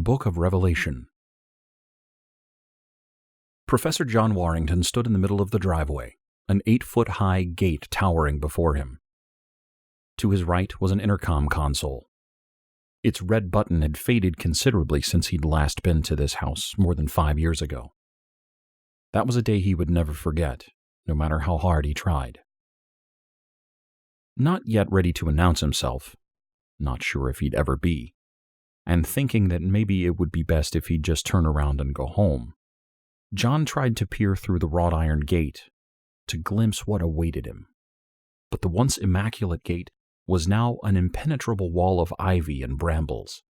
Book of Revelation. Professor John Warrington stood in the middle of the driveway, an 8-foot-high gate towering before him. To his right was an intercom console. Its red button had faded considerably since he'd last been to this house more than 5 years ago. That was a day he would never forget, no matter how hard he tried. Not yet ready to announce himself, not sure if he'd ever be, and thinking that maybe it would be best if he'd just turn around and go home, John tried to peer through the wrought iron gate to glimpse what awaited him. But the once immaculate gate was now an impenetrable wall of ivy and brambles.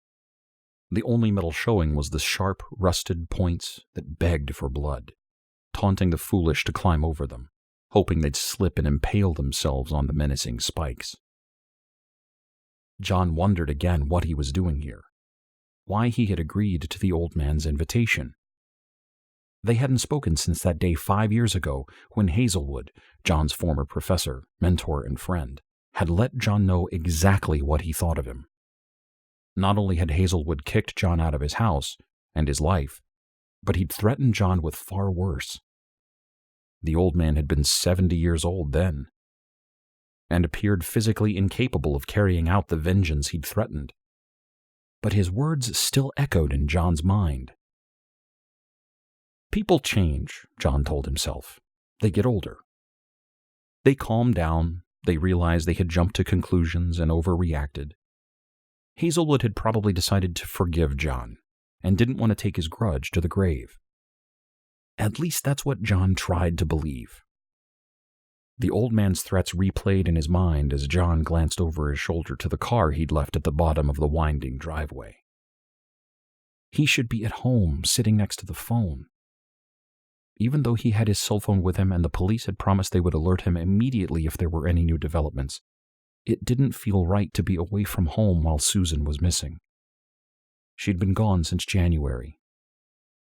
The only metal showing was the sharp, rusted points that begged for blood, taunting the foolish to climb over them, hoping they'd slip and impale themselves on the menacing spikes. John wondered again what he was doing here, why he had agreed to the old man's invitation. They hadn't spoken since that day 5 years ago when Hazelwood, John's former professor, mentor, and friend, had let John know exactly what he thought of him. Not only had Hazelwood kicked John out of his house and his life, but he'd threatened John with far worse. The old man had been 70 years old then, and appeared physically incapable of carrying out the vengeance he'd threatened. But his words still echoed in John's mind. People change, John told himself. They get older. They calmed down. They realized they had jumped to conclusions and overreacted. Hazelwood had probably decided to forgive John and didn't want to take his grudge to the grave. At least that's what John tried to believe. The old man's threats replayed in his mind as John glanced over his shoulder to the car he'd left at the bottom of the winding driveway. He should be at home, sitting next to the phone. Even though he had his cell phone with him and the police had promised they would alert him immediately if there were any new developments, it didn't feel right to be away from home while Susan was missing. She'd been gone since January.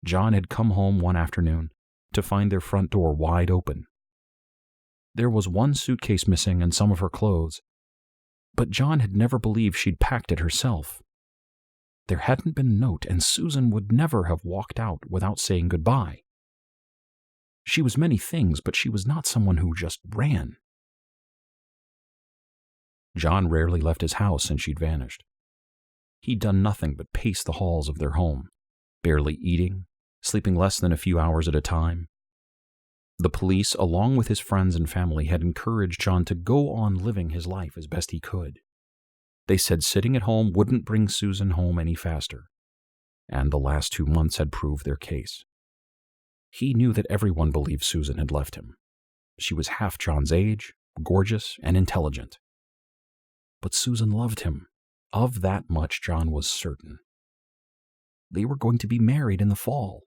John had come home one afternoon to find their front door wide open. There was one suitcase missing and some of her clothes, but John had never believed she'd packed it herself. There hadn't been a note, and Susan would never have walked out without saying goodbye. She was many things, but she was not someone who just ran. John rarely left his house since she'd vanished. He'd done nothing but pace the halls of their home, barely eating, sleeping less than a few hours at a time. The police, along with his friends and family, had encouraged John to go on living his life as best he could. They said sitting at home wouldn't bring Susan home any faster, and the last 2 months had proved their case. He knew that everyone believed Susan had left him. She was half John's age, gorgeous, and intelligent. But Susan loved him. Of that much John was certain. They were going to be married in the fall.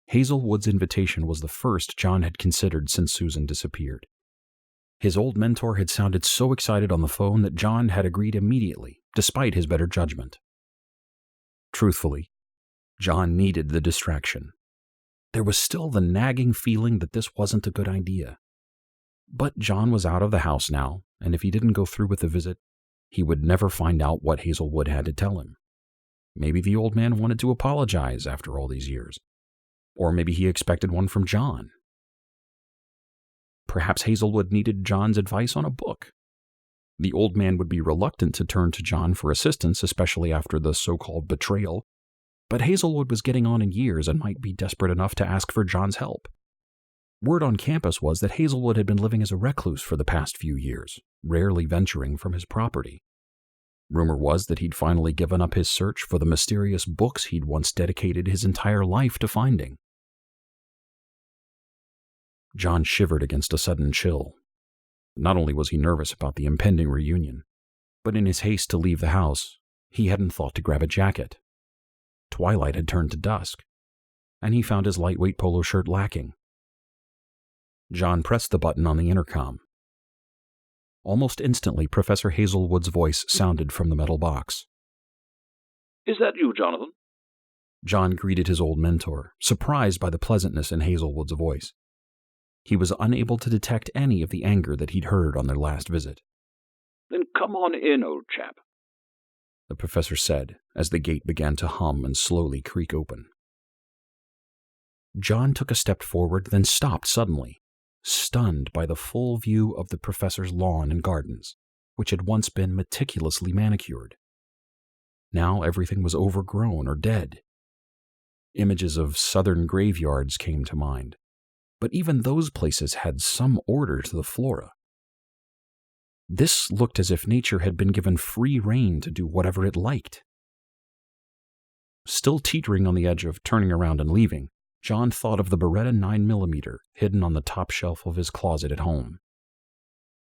Hazelwood's invitation was the first John had considered since Susan disappeared. His old mentor had sounded so excited on the phone that John had agreed immediately, despite his better judgment. Truthfully, John needed the distraction. There was still the nagging feeling that this wasn't a good idea. But John was out of the house now, and if he didn't go through with the visit, he would never find out what Hazelwood had to tell him. Maybe the old man wanted to apologize after all these years. Or maybe he expected one from John. Perhaps Hazelwood needed John's advice on a book. The old man would be reluctant to turn to John for assistance, especially after the so-called betrayal, but Hazelwood was getting on in years and might be desperate enough to ask for John's help. Word on campus was that Hazelwood had been living as a recluse for the past few years, rarely venturing from his property. Rumor was that he'd finally given up his search for the mysterious books he'd once dedicated his entire life to finding. John shivered against a sudden chill. Not only was he nervous about the impending reunion, but in his haste to leave the house, he hadn't thought to grab a jacket. Twilight had turned to dusk, and he found his lightweight polo shirt lacking. John pressed the button on the intercom. Almost instantly, Professor Hazelwood's voice sounded from the metal box. "Is that you, Jonathan?" John greeted his old mentor, surprised by the pleasantness in Hazelwood's voice. He was unable to detect any of the anger that he'd heard on their last visit. "Then come on in, old chap." the professor said as the gate began to hum and slowly creak open. John took a step forward, then stopped suddenly, stunned by the full view of the professor's lawn and gardens, which had once been meticulously manicured. Now everything was overgrown or dead. Images of southern graveyards came to mind, but even those places had some order to the flora. This looked as if nature had been given free rein to do whatever it liked. Still teetering on the edge of turning around and leaving, John thought of the Beretta 9mm hidden on the top shelf of his closet at home.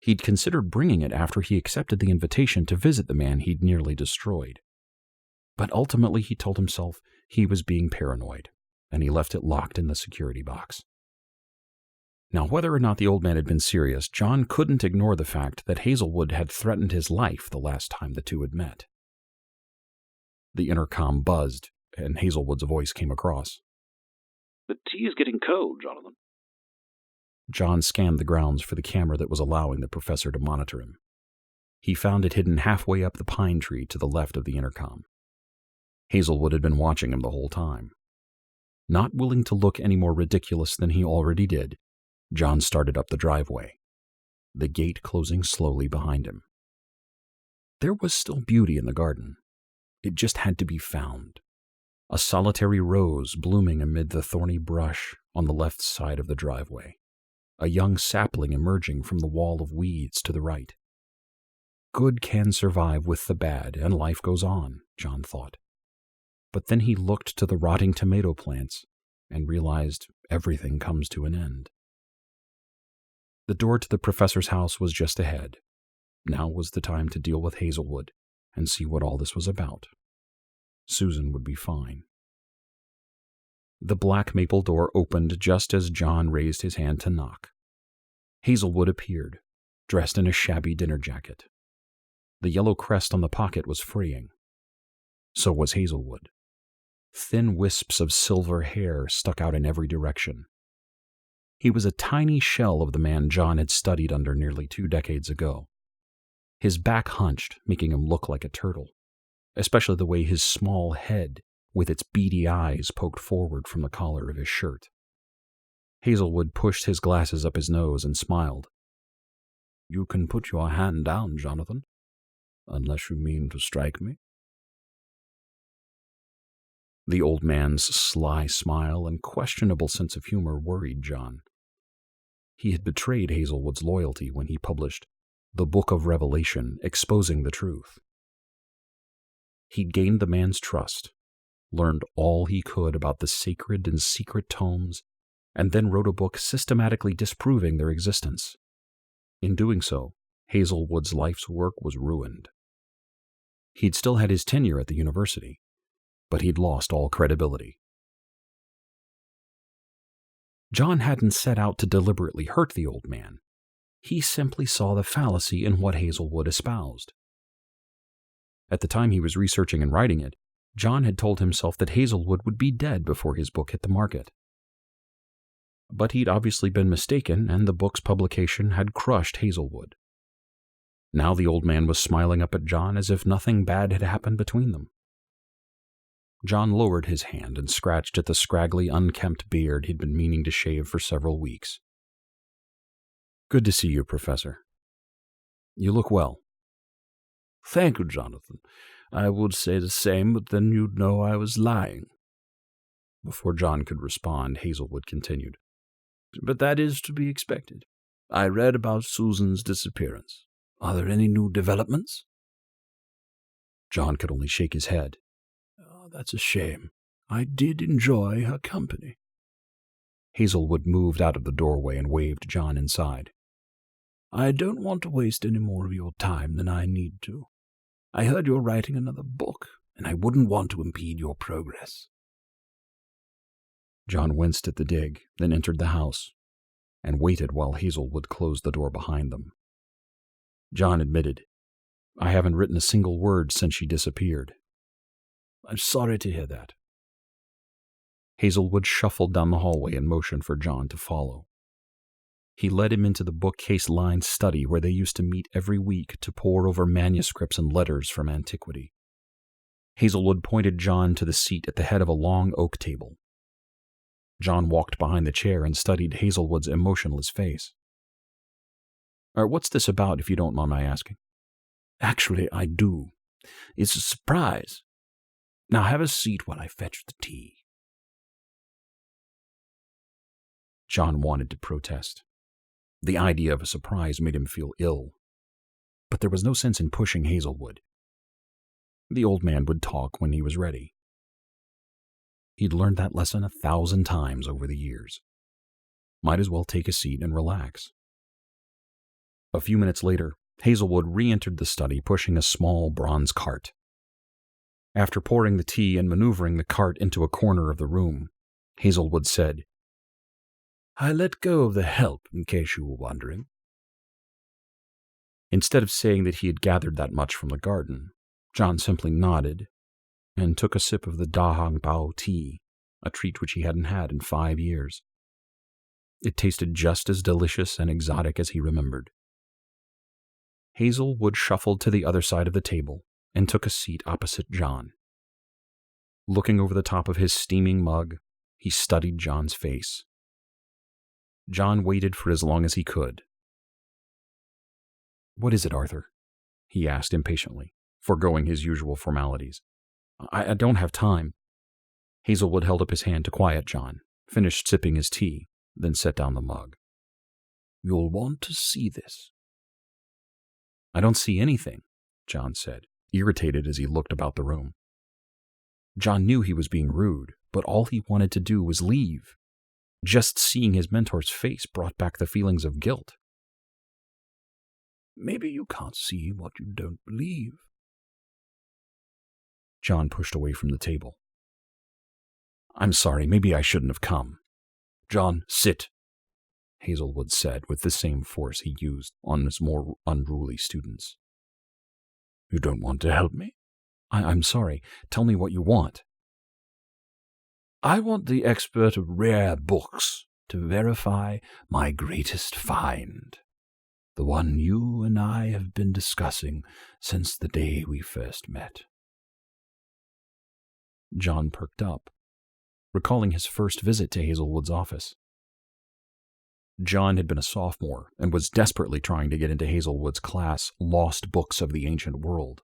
He'd considered bringing it after he accepted the invitation to visit the man he'd nearly destroyed. But ultimately he told himself he was being paranoid, and he left it locked in the security box. Now, whether or not the old man had been serious, John couldn't ignore the fact that Hazelwood had threatened his life the last time the two had met. The intercom buzzed, and Hazelwood's voice came across. "The tea is getting cold, Jonathan." John scanned the grounds for the camera that was allowing the professor to monitor him. He found it hidden halfway up the pine tree to the left of the intercom. Hazelwood had been watching him the whole time. Not willing to look any more ridiculous than he already did, John started up the driveway, the gate closing slowly behind him. There was still beauty in the garden. It just had to be found. A solitary rose blooming amid the thorny brush on the left side of the driveway, a young sapling emerging from the wall of weeds to the right. Good can survive with the bad, and life goes on, John thought. But then he looked to the rotting tomato plants and realized everything comes to an end. The door to the professor's house was just ahead. Now was the time to deal with Hazelwood and see what all this was about. Susan would be fine. The black maple door opened just as John raised his hand to knock. Hazelwood appeared, dressed in a shabby dinner jacket. The yellow crest on the pocket was fraying. So was Hazelwood. Thin wisps of silver hair stuck out in every direction. He was a tiny shell of the man John had studied under nearly 2 decades ago. His back hunched, making him look like a turtle, especially the way his small head, with its beady eyes, poked forward from the collar of his shirt. Hazelwood pushed his glasses up his nose and smiled. "You can put your hand down, Jonathan, unless you mean to strike me." The old man's sly smile and questionable sense of humor worried John. He had betrayed Hazelwood's loyalty when he published The Book of Revelation, Exposing the Truth. He'd gained the man's trust, learned all he could about the sacred and secret tomes, and then wrote a book systematically disproving their existence. In doing so, Hazelwood's life's work was ruined. He'd still had his tenure at the university, but he'd lost all credibility. John hadn't set out to deliberately hurt the old man. He simply saw the fallacy in what Hazelwood espoused. At the time he was researching and writing it, John had told himself that Hazelwood would be dead before his book hit the market. But he'd obviously been mistaken, and the book's publication had crushed Hazelwood. Now the old man was smiling up at John as if nothing bad had happened between them. John lowered his hand and scratched at the scraggly, unkempt beard he'd been meaning to shave for several weeks. "Good to see you, Professor. You look well." "Thank you, Jonathan. I would say the same, but then you'd know I was lying." Before John could respond, Hazelwood continued. "But that is to be expected. I read about Susan's disappearance. Are there any new developments?" John could only shake his head. "Oh, that's a shame. I did enjoy her company." Hazelwood moved out of the doorway and waved John inside. "I don't want to waste any more of your time than I need to. I heard you're writing another book, and I wouldn't want to impede your progress." John winced at the dig, then entered the house, and waited while Hazelwood closed the door behind them. John admitted, "I haven't written a single word since she disappeared." "I'm sorry to hear that." Hazelwood shuffled down the hallway and motioned for John to follow. He led him into the bookcase-lined study where they used to meet every week to pore over manuscripts and letters from antiquity. Hazelwood pointed John to the seat at the head of a long oak table. John walked behind the chair and studied Hazelwood's emotionless face. What's this about, if you don't mind my asking? Actually, I do. It's a surprise. Now have a seat while I fetch the tea. John wanted to protest. The idea of a surprise made him feel ill. But there was no sense in pushing Hazelwood. The old man would talk when he was ready. He'd learned that lesson 1,000 times over the years. Might as well take a seat and relax. A few minutes later, Hazelwood re-entered the study pushing a small bronze cart. After pouring the tea and maneuvering the cart into a corner of the room, Hazelwood said, I let go of the help, in case you were wondering. Instead of saying that he had gathered that much from the garden, John simply nodded and took a sip of the Dahang Bao tea, a treat which he hadn't had in 5 years. It tasted just as delicious and exotic as he remembered. Hazelwood shuffled to the other side of the table and took a seat opposite John. Looking over the top of his steaming mug, he studied John's face. John waited for as long as he could. What is it, Arthur? He asked impatiently, foregoing his usual formalities. I don't have time. Hazelwood held up his hand to quiet John, finished sipping his tea, then set down the mug. You'll want to see this. I don't see anything, John said, irritated as he looked about the room. John knew he was being rude, but all he wanted to do was leave. Just seeing his mentor's face brought back the feelings of guilt. Maybe you can't see what you don't believe. John pushed away from the table. I'm sorry, maybe I shouldn't have come. John, sit, Hazelwood said with the same force he used on his more unruly students. You don't want to help me? I'm sorry. Tell me what you want. I want the expert of rare books to verify my greatest find, the one you and I have been discussing since the day we first met. John perked up, recalling his first visit to Hazelwood's office. John had been a sophomore and was desperately trying to get into Hazelwood's class, Lost Books of the Ancient World.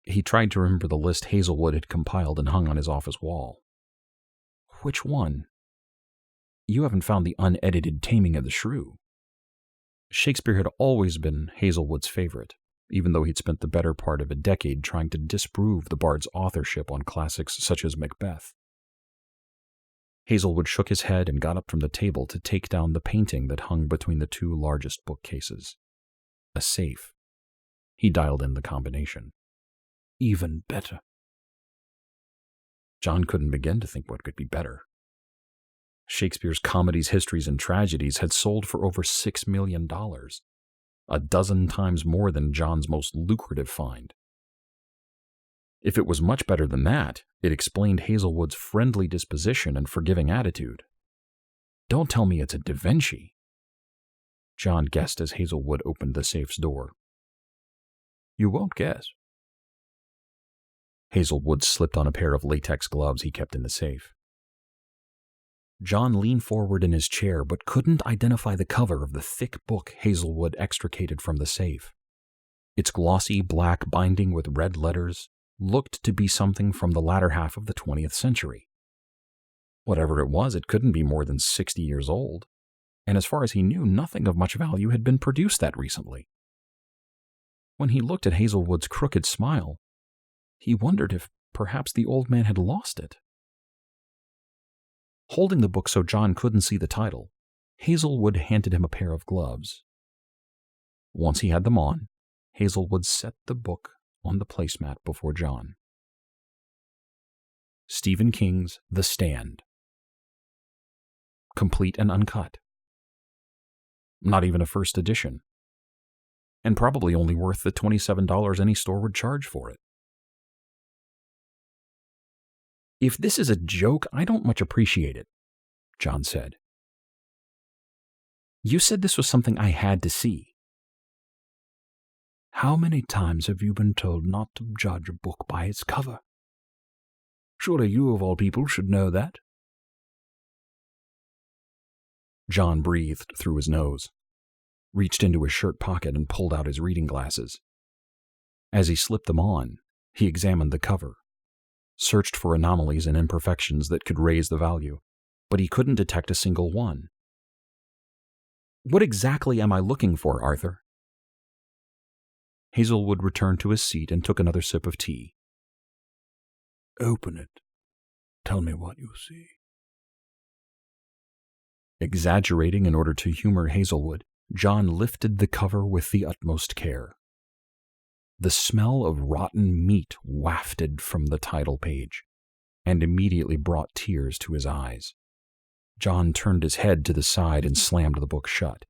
He tried to remember the list Hazelwood had compiled and hung on his office wall. Which one? You haven't found the unedited Taming of the Shrew. Shakespeare had always been Hazelwood's favorite, even though he'd spent the better part of a decade trying to disprove the bard's authorship on classics such as Macbeth. Hazelwood shook his head and got up from the table to take down the painting that hung between the two largest bookcases. A safe. He dialed in the combination. Even better. John couldn't begin to think what could be better. Shakespeare's comedies, histories, and tragedies had sold for over $6 million, 12 times more than John's most lucrative find. If it was much better than that, it explained Hazelwood's friendly disposition and forgiving attitude. Don't tell me it's a Da Vinci. John guessed as Hazelwood opened the safe's door. You won't guess. Hazelwood slipped on a pair of latex gloves he kept in the safe. John leaned forward in his chair but couldn't identify the cover of the thick book Hazelwood extricated from the safe. Its glossy black binding with red letters looked to be something from the latter half of the 20th century. Whatever it was, it couldn't be more than 60 years old, and as far as he knew, nothing of much value had been produced that recently. When he looked at Hazelwood's crooked smile, he wondered if perhaps the old man had lost it. Holding the book so John couldn't see the title, Hazelwood handed him a pair of gloves. Once he had them on, Hazelwood set the book on the placemat before John. Stephen King's The Stand. Complete and uncut. Not even a first edition. And probably only worth the $27 any store would charge for it. If this is a joke, I don't much appreciate it, John said. You said this was something I had to see. How many times have you been told not to judge a book by its cover? Surely you, of all people, should know that. John breathed through his nose, reached into his shirt pocket and pulled out his reading glasses. As he slipped them on, he examined the cover, searched for anomalies and imperfections that could raise the value, but he couldn't detect a single one. What exactly am I looking for, Arthur? Hazelwood returned to his seat and took another sip of tea. Open it. Tell me what you see. Exaggerating in order to humor Hazelwood, John lifted the cover with the utmost care. The smell of rotten meat wafted from the title page, and immediately brought tears to his eyes. John turned his head to the side and slammed the book shut.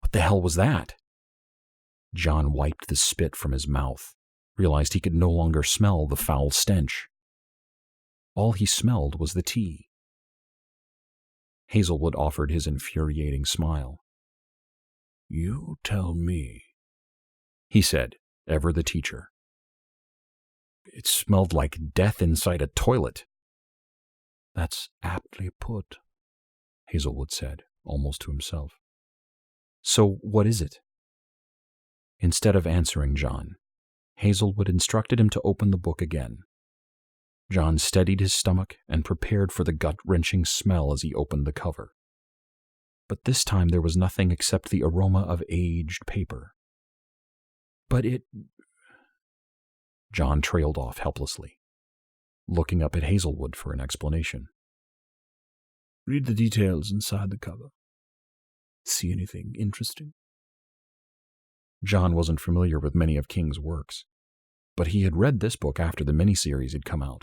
What the hell was that? John wiped the spit from his mouth, realized he could no longer smell the foul stench. All he smelled was the tea. Hazelwood offered his infuriating smile. You tell me, he said, ever the teacher. It smelled like death inside a toilet. That's aptly put, Hazelwood said, almost to himself. So what is it? Instead of answering John, Hazelwood instructed him to open the book again. John steadied his stomach and prepared for the gut-wrenching smell as he opened the cover. But this time there was nothing except the aroma of aged paper. But it... John trailed off helplessly, looking up at Hazelwood for an explanation. Read the details inside the cover. See anything interesting? John wasn't familiar with many of King's works, but he had read this book after the miniseries had come out.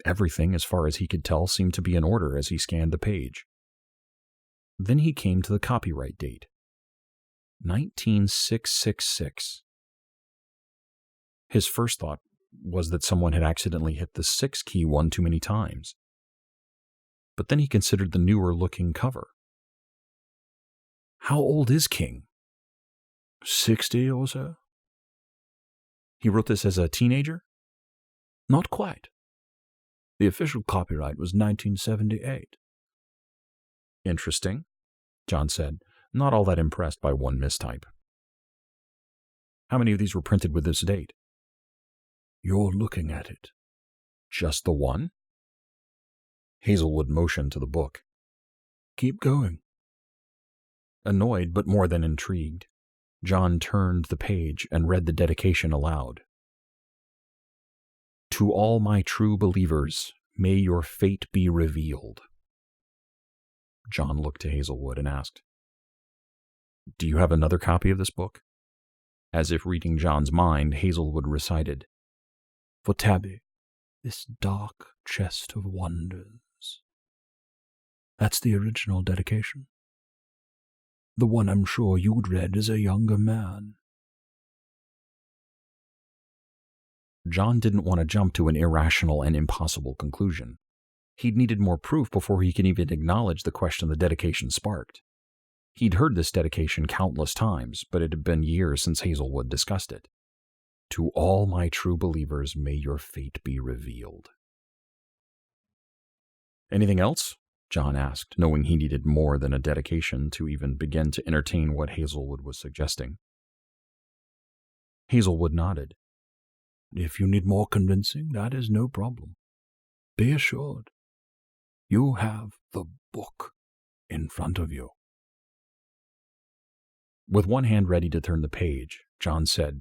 Everything, as far as he could tell, seemed to be in order as he scanned the page. Then he came to the copyright date, 19666. His first thought was that someone had accidentally hit the 6 key one too many times. But then he considered the newer-looking cover. How old is King? 60 or so. He wrote this as a teenager? Not quite. The official copyright was 1978. Interesting, John said, not all that impressed by one mistype. How many of these were printed with this date? You're looking at it. Just the one? Hazelwood motioned to the book. Keep going. Annoyed but more than intrigued, John turned the page and read the dedication aloud. To all my true believers, may your fate be revealed. John looked to Hazelwood and asked, Do you have another copy of this book? As if reading John's mind, Hazelwood recited, For Tabby, this dark chest of wonders. That's the original dedication. The one I'm sure you'd read as a younger man. John didn't want to jump to an irrational and impossible conclusion. He'd needed more proof before he could even acknowledge the question the dedication sparked. He'd heard this dedication countless times, but it had been years since Hazelwood discussed it. To all my true believers, may your fate be revealed. Anything else? John asked, knowing he needed more than a dedication to even begin to entertain what Hazelwood was suggesting. Hazelwood nodded. If you need more convincing, that is no problem. Be assured, you have the book in front of you. With one hand ready to turn the page, John said,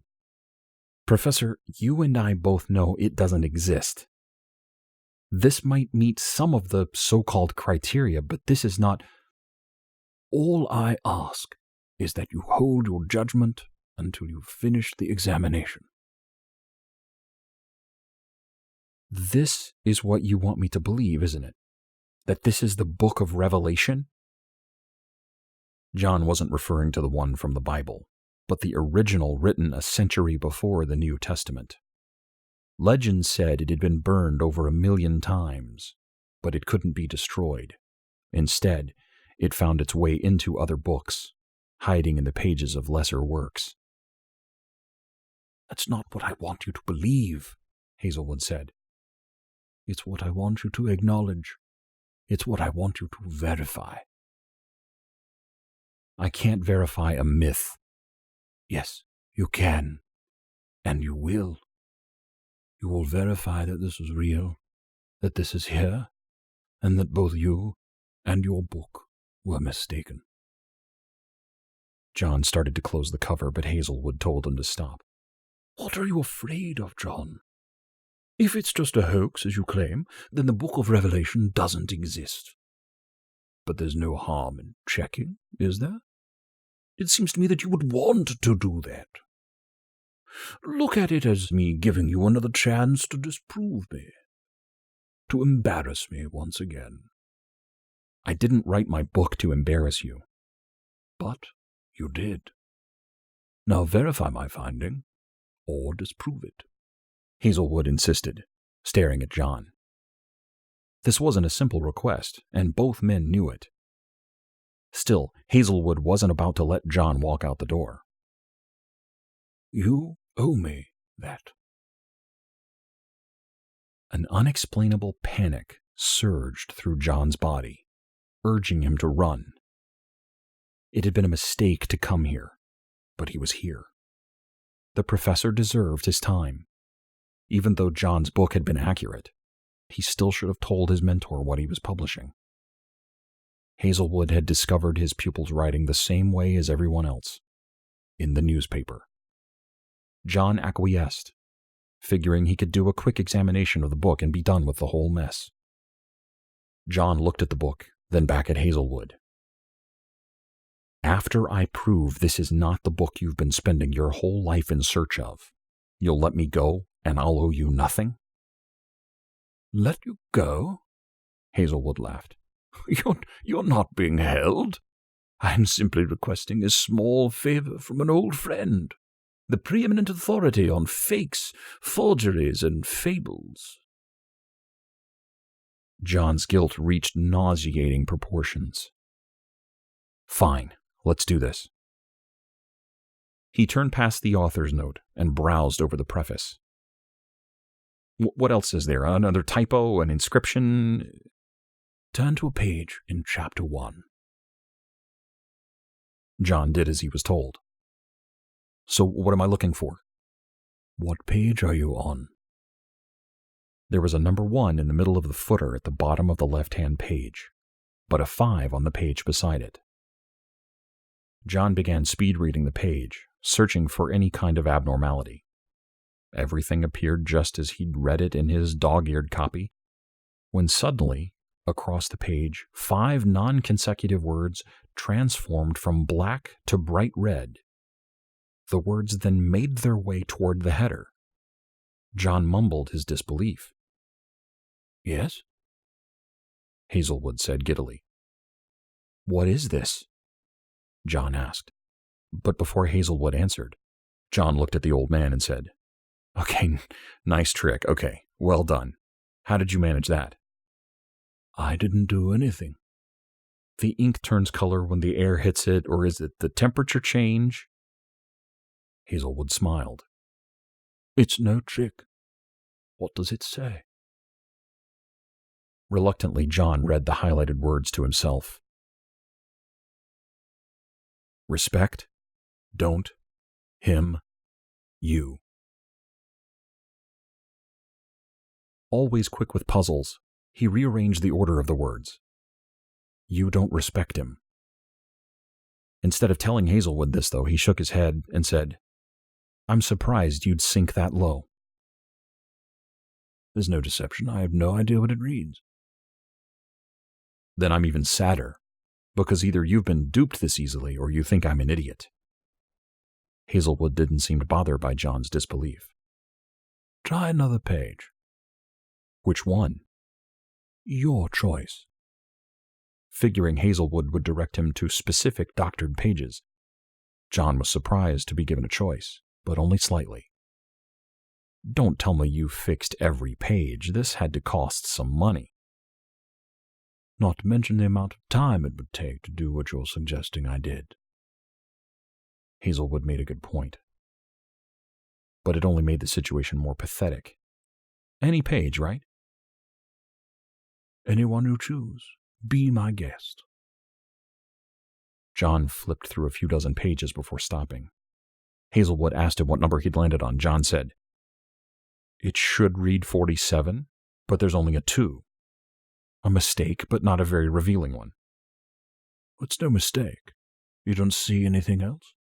Professor, you and I both know it doesn't exist. This might meet some of the so-called criteria, but this is not... All I ask is that you hold your judgment until you've finished the examination. This is what you want me to believe, isn't it? That this is the book of Revelation? John wasn't referring to the one from the Bible, but the original written a century before the New Testament. Legend said it had been burned over 1,000,000 times, but it couldn't be destroyed. Instead, it found its way into other books, hiding in the pages of lesser works. That's not what I want you to believe, Hazelwood said. It's what I want you to acknowledge. It's what I want you to verify. I can't verify a myth. Yes, you can. And you will. You will verify that this is real, that this is here, and that both you and your book were mistaken. John started to close the cover, but Hazelwood told him to stop. What are you afraid of, John? If it's just a hoax, as you claim, then the Book of Revelation doesn't exist. But there's no harm in checking, is there? It seems to me that you would want to do that. Look at it as me giving you another chance to disprove me, to embarrass me once again. I didn't write my book to embarrass you. But you did. Now verify my finding, or disprove it. Hazelwood insisted, staring at John. This wasn't a simple request, and both men knew it. Still, Hazelwood wasn't about to let John walk out the door. You owe me that. An unexplainable panic surged through John's body, urging him to run. It had been a mistake to come here, but he was here. The professor deserved his time. Even though John's book had been accurate, he still should have told his mentor what he was publishing. Hazelwood had discovered his pupil's writing the same way as everyone else, in the newspaper. John acquiesced, figuring he could do a quick examination of the book and be done with the whole mess. John looked at the book, then back at Hazelwood. After I prove this is not the book you've been spending your whole life in search of, you'll let me go and I'll owe you nothing? Let you go? Hazelwood laughed. You're not being held. I'm simply requesting a small favor from an old friend, the preeminent authority on fakes, forgeries, and fables. John's guilt reached nauseating proportions. Fine, let's do this. He turned past the author's note and browsed over the preface. What else is there? Another typo, an inscription? Turn to a page in Chapter 1. John did as he was told. So what am I looking for? What page are you on? There was a number 1 in the middle of the footer at the bottom of the left-hand page, but a 5 on the page beside it. John began speed-reading the page, searching for any kind of abnormality. Everything appeared just as he'd read it in his dog-eared copy, when suddenly, across the page, 5 non-consecutive words transformed from black to bright red. The words then made their way toward the header. John mumbled his disbelief. Yes? Hazelwood said giddily. What is this? John asked. But before Hazelwood answered, John looked at the old man and said, Okay, nice trick. Okay, well done. How did you manage that? I didn't do anything. The ink turns color when the air hits it, or is it the temperature change? Hazelwood smiled. It's no trick. What does it say? Reluctantly, John read the highlighted words to himself. Respect, don't, him, you. Always quick with puzzles, he rearranged the order of the words. You don't respect him. Instead of telling Hazelwood this, though, he shook his head and said, I'm surprised you'd sink that low. There's no deception. I have no idea what it reads. Then I'm even sadder, because either you've been duped this easily or you think I'm an idiot. Hazelwood didn't seem bothered by John's disbelief. Try another page. Which one? Your choice. Figuring Hazelwood would direct him to specific doctored pages, John was surprised to be given a choice, but only slightly. Don't tell me you fixed every page. This had to cost some money. Not to mention the amount of time it would take to do what you're suggesting I did. Hazelwood made a good point. but it only made the situation more pathetic. Any page, right? Anyone you choose. Be my guest. John flipped through a few dozen pages before stopping. Hazelwood asked him what number he'd landed on. John said, "It should read 47, but there's only a 2. A mistake, but not a very revealing one." It's no mistake. You don't see anything else?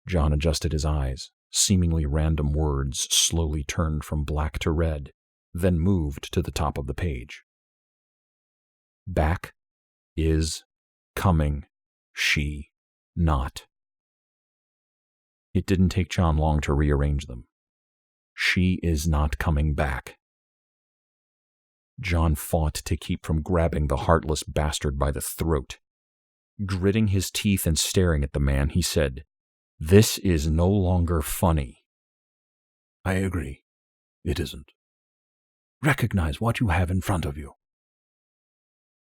John adjusted his eyes. Seemingly random words slowly turned from black to red, then moved to the top of the page. Back is coming, she not. It didn't take John long to rearrange them. She is not coming back. John fought to keep from grabbing the heartless bastard by the throat. Gritting his teeth and staring at the man, he said, "This is no longer funny." I agree. It isn't. Recognize what you have in front of you.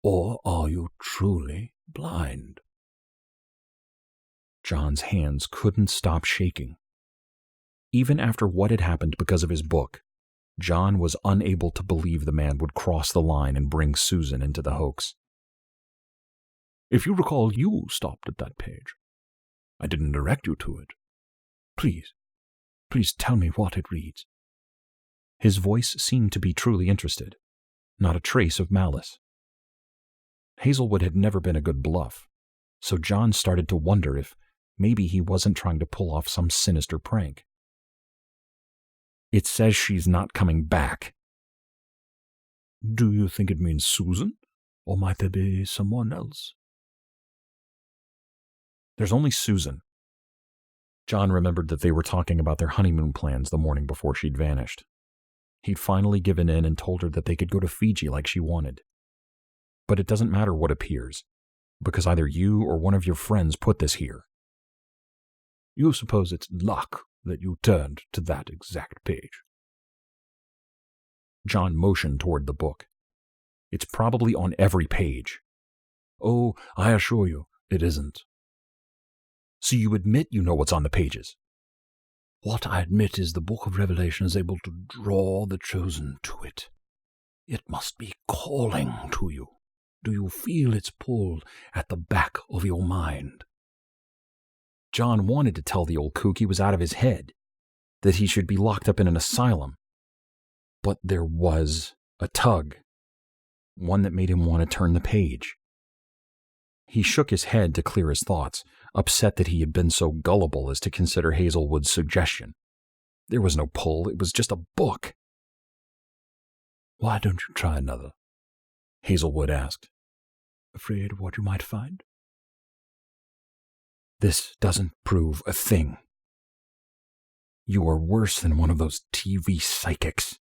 Or are you truly blind? John's hands couldn't stop shaking. Even after what had happened because of his book, John was unable to believe the man would cross the line and bring Susan into the hoax. If you recall, you stopped at that page. I didn't direct you to it. Please tell me what it reads. His voice seemed to be truly interested, not a trace of malice. Hazelwood had never been a good bluff, so John started to wonder if maybe he wasn't trying to pull off some sinister prank. It says she's not coming back. Do you think it means Susan, or might there be someone else? There's only Susan. John remembered that they were talking about their honeymoon plans the morning before she'd vanished. He'd finally given in and told her that they could go to Fiji like she wanted. But it doesn't matter what appears, because either you or one of your friends put this here. You suppose it's luck that you turned to that exact page? John motioned toward the book. It's probably on every page. Oh, I assure you, it isn't. So you admit you know what's on the pages? What I admit is the book of Revelation is able to draw the chosen to it. It must be calling to you. Do you feel its pull at the back of your mind? John wanted to tell the old kook he was out of his head, that he should be locked up in an asylum. But there was a tug, one that made him want to turn the page. He shook his head to clear his thoughts, upset that he had been so gullible as to consider Hazelwood's suggestion. There was no pull, it was just a book. Why don't you try another? Hazelwood asked. Afraid of what you might find? This doesn't prove a thing. You are worse than one of those TV psychics.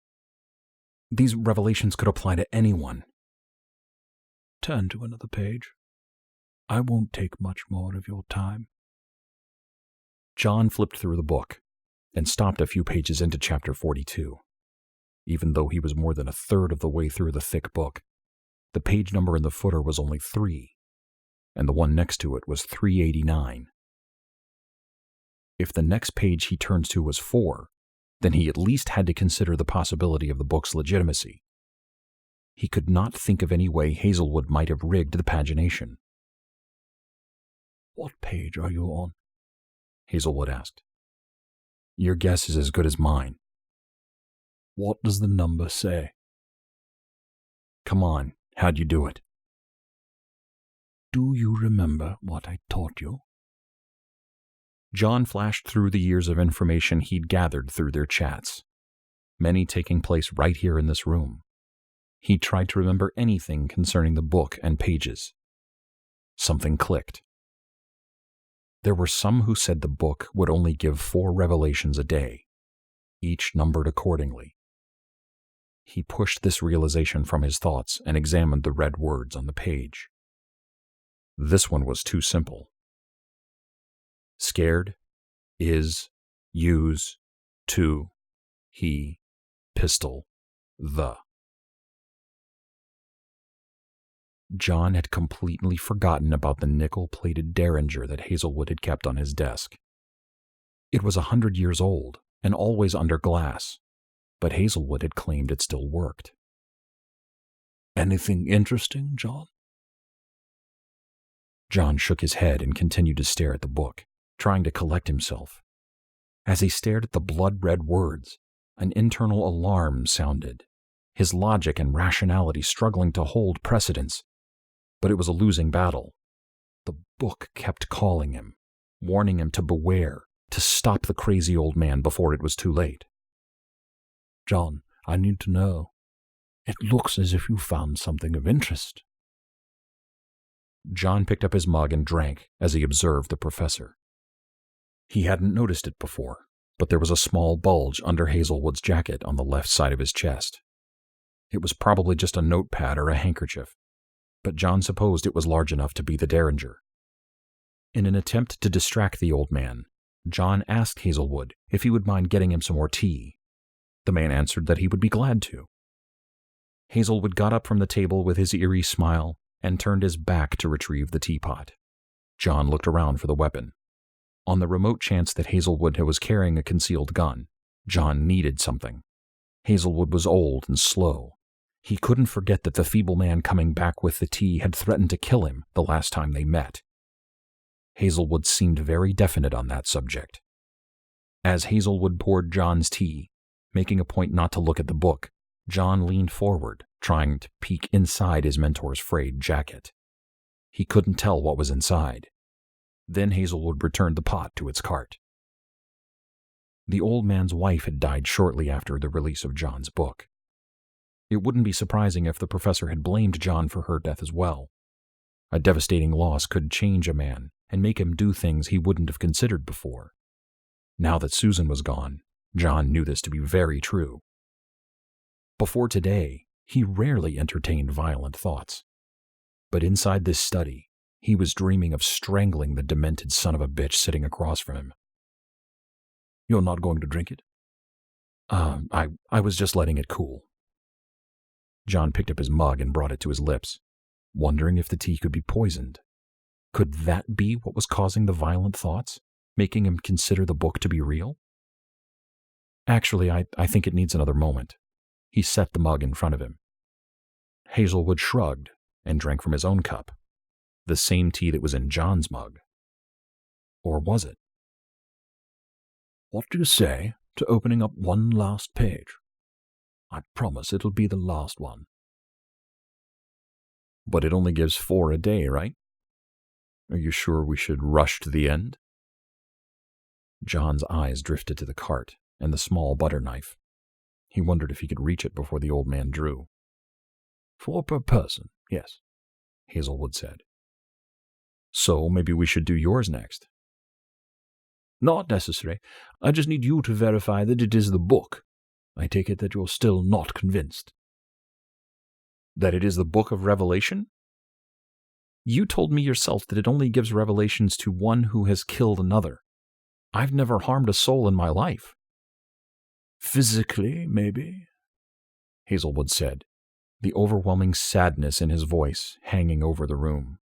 These revelations could apply to anyone. Turn to another page. I won't take much more of your time. John flipped through the book and stopped a few pages into chapter 42. Even though he was more than a third of the way through the thick book, the page number in the footer was only 3, and the one next to it was 389. If the next page he turns to was 4, then he at least had to consider the possibility of the book's legitimacy. He could not think of any way Hazelwood might have rigged the pagination. What page are you on? Hazelwood asked. Your guess is as good as mine. What does the number say? Come on, how'd you do it? Do you remember what I taught you? John flashed through the years of information he'd gathered through their chats, many taking place right here in this room. He tried to remember anything concerning the book and pages. Something clicked. There were some who said the book would only give 4 revelations a day, each numbered accordingly. He pushed this realization from his thoughts and examined the red words on the page. This one was too simple. Scared, is, use, to, he, pistol, the. John had completely forgotten about the nickel-plated derringer that Hazelwood had kept on his desk. It was 100 years old and always under glass, but Hazelwood had claimed it still worked. Anything interesting, John? John shook his head and continued to stare at the book, trying to collect himself. As he stared at the blood-red words, an internal alarm sounded, his logic and rationality struggling to hold precedence. But it was a losing battle. The book kept calling him, warning him to beware, to stop the crazy old man before it was too late. John, I need to know. It looks as if you found something of interest. John picked up his mug and drank as he observed the professor. He hadn't noticed it before, but there was a small bulge under Hazelwood's jacket on the left side of his chest. It was probably just a notepad or a handkerchief, but John supposed it was large enough to be the derringer. In an attempt to distract the old man, John asked Hazelwood if he would mind getting him some more tea. The man answered that he would be glad to. Hazelwood got up from the table with his eerie smile and turned his back to retrieve the teapot. John looked around for the weapon. On the remote chance that Hazelwood was carrying a concealed gun, John needed something. Hazelwood was old and slow. He couldn't forget that the feeble man coming back with the tea had threatened to kill him the last time they met. Hazelwood seemed very definite on that subject. As Hazelwood poured John's tea, making a point not to look at the book, John leaned forward, trying to peek inside his mentor's frayed jacket. He couldn't tell what was inside. Then Hazelwood returned the pot to its cart. The old man's wife had died shortly after the release of John's book. It wouldn't be surprising if the professor had blamed John for her death as well. A devastating loss could change a man and make him do things he wouldn't have considered before. Now that Susan was gone, John knew this to be very true. Before today, he rarely entertained violent thoughts. But inside this study, he was dreaming of strangling the demented son of a bitch sitting across from him. You're not going to drink it? I was just letting it cool. John picked up his mug and brought it to his lips, wondering if the tea could be poisoned. Could that be what was causing the violent thoughts, making him consider the book to be real? Actually, I think it needs another moment. He set the mug in front of him. Hazelwood shrugged and drank from his own cup, the same tea that was in John's mug. Or was it? What do you say to opening up one last page? I promise it'll be the last one. But it only gives 4 a day, right? Are you sure we should rush to the end? John's eyes drifted to the cart and the small butter knife. He wondered if he could reach it before the old man drew. 4 per person, yes, Hazelwood said. So maybe we should do yours next. Not necessary. I just need you to verify that it is the book. I take it that you're still not convinced. That it is the book of Revelation? You told me yourself that it only gives revelations to one who has killed another. I've never harmed a soul in my life. Physically, maybe, Hazelwood said, the overwhelming sadness in his voice hanging over the room.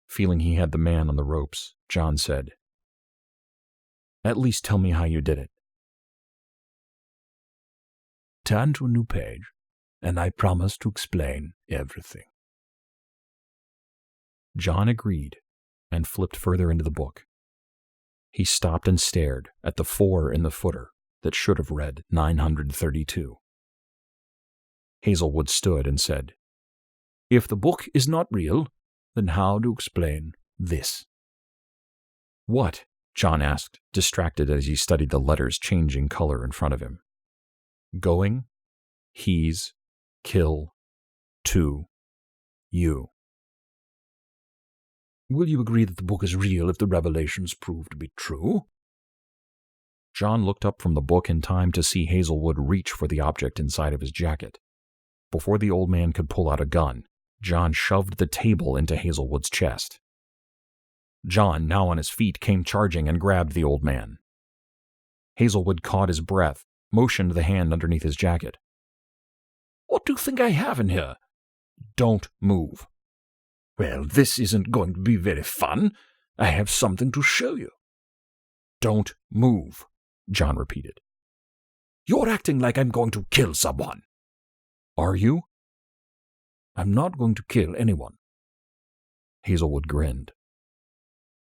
Feeling he had the man on the ropes, John said, At least tell me how you did it. Turn to a new page, and I promise to explain everything. John agreed and flipped further into the book. He stopped and stared at the 4 in the footer that should have read 932. Hazelwood stood and said, If the book is not real, then how to explain this? What? John asked, distracted as he studied the letters changing color in front of him. Going, he's, kill, to, you. Will you agree that the book is real if the revelations prove to be true? John looked up from the book in time to see Hazelwood reach for the object inside of his jacket. Before the old man could pull out a gun, John shoved the table into Hazelwood's chest. John, now on his feet, came charging and grabbed the old man. Hazelwood caught his breath, motioned the hand underneath his jacket. What do you think I have in here? Don't move. Well, this isn't going to be very fun. I have something to show you. Don't move, John repeated. You're acting like I'm going to kill someone. Are you? I'm not going to kill anyone. Hazelwood grinned.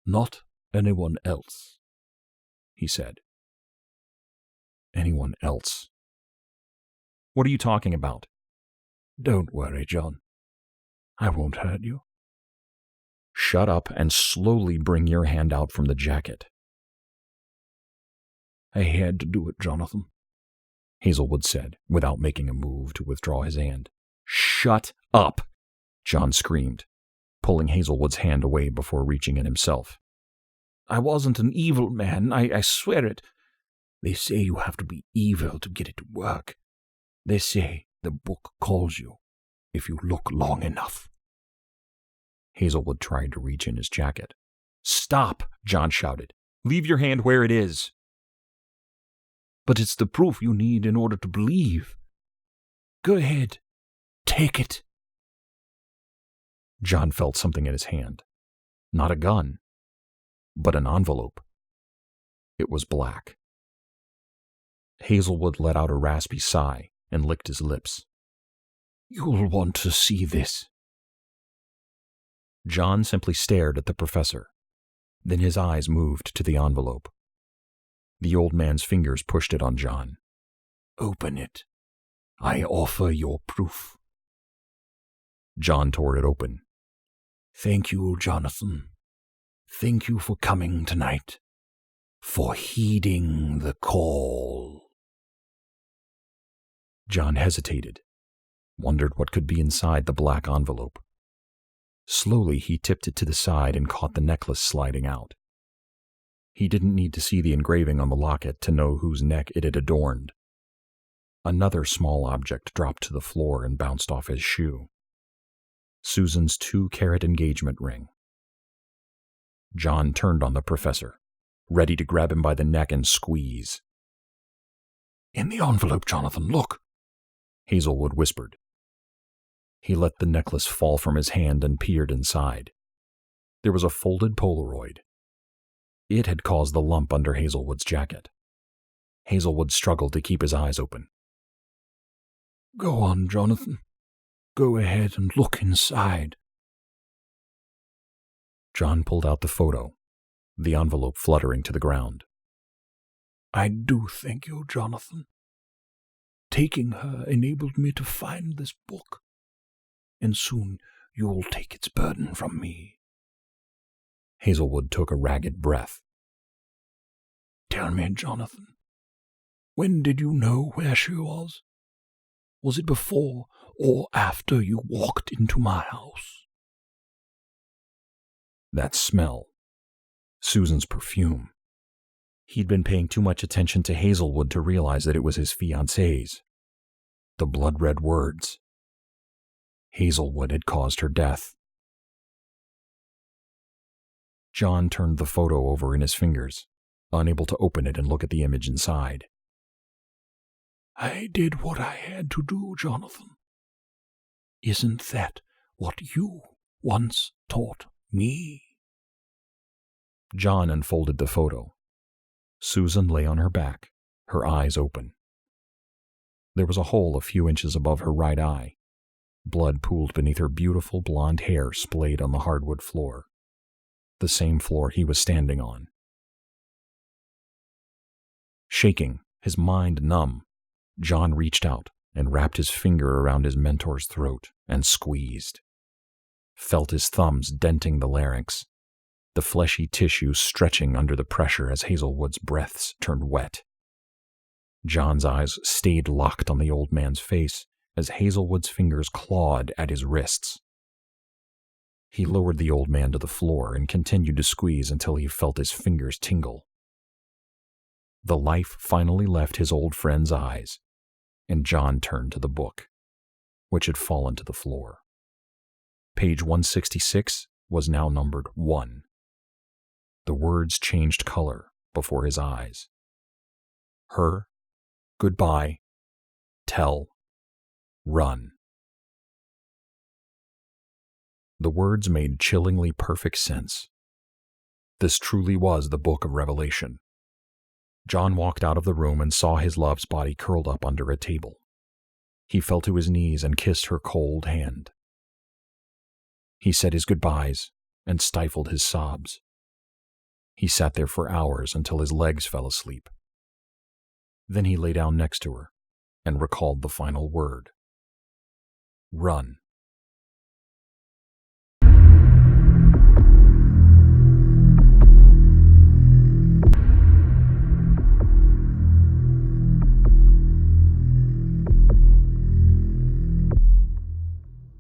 Not anyone else, he said. Anyone else? What are you talking about? Don't worry, John. I won't hurt you. Shut up and slowly bring your hand out from the jacket. I had to do it, Jonathan, Hazelwood said, without making a move to withdraw his hand. Shut up, John screamed, pulling Hazelwood's hand away before reaching in himself. I wasn't an evil man, I swear it. They say you have to be evil to get it to work. They say the book calls you if you look long enough. Hazelwood tried to reach in his jacket. Stop, John shouted. Leave your hand where it is. But it's the proof you need in order to believe. Go ahead. Take it. John felt something in his hand. Not a gun, but an envelope. It was black. Hazelwood let out a raspy sigh and licked his lips. You'll want to see this. John simply stared at the professor. Then his eyes moved to the envelope. The old man's fingers pushed it on John. Open it. I offer your proof. John tore it open. Thank you, Jonathan. Thank you for coming tonight. For heeding the call. John hesitated, wondered what could be inside the black envelope. Slowly he tipped it to the side and caught the necklace sliding out. He didn't need to see the engraving on the locket to know whose neck it had adorned. Another small object dropped to the floor and bounced off his shoe. Susan's 2-carat engagement ring. John turned on the professor, ready to grab him by the neck and squeeze. In the envelope, Jonathan, look, Hazelwood whispered. He let the necklace fall from his hand and peered inside. There was a folded Polaroid. It had caused the lump under Hazelwood's jacket. Hazelwood struggled to keep his eyes open. Go on, Jonathan. Go ahead and look inside. John pulled out the photo, the envelope fluttering to the ground. I do thank you, Jonathan. Taking her enabled me to find this book, and soon you'll take its burden from me. Hazelwood took a ragged breath. Tell me, Jonathan, when did you know where she was? Was it before or after you walked into my house? That smell. Susan's perfume. He'd been paying too much attention to Hazelwood to realize that it was his fiancée's. The blood-red words. Hazelwood had caused her death. John turned the photo over in his fingers, unable to open it and look at the image inside. I did what I had to do, Jonathan. Isn't that what you once taught me? John unfolded the photo. Susan lay on her back, her eyes open. There was a hole a few inches above her right eye. Blood pooled beneath her beautiful blonde hair splayed on the hardwood floor. The same floor he was standing on. Shaking, his mind numb, John reached out and wrapped his finger around his mentor's throat and squeezed. Felt his thumbs denting the larynx, the fleshy tissue stretching under the pressure as Hazelwood's breaths turned wet. John's eyes stayed locked on the old man's face as Hazelwood's fingers clawed at his wrists. He lowered the old man to the floor and continued to squeeze until he felt his fingers tingle. The life finally left his old friend's eyes, and John turned to the book, which had fallen to the floor. Page 166 was now numbered 1. The words changed color before his eyes. Her, goodbye, tell, run. The words made chillingly perfect sense. This truly was the Book of Revelation, John walked out of the room and saw his love's body curled up under a table. He fell to his knees and kissed her cold hand. He said his goodbyes and stifled his sobs. He sat there for hours until his legs fell asleep. Then he lay down next to her and recalled the final word. Run.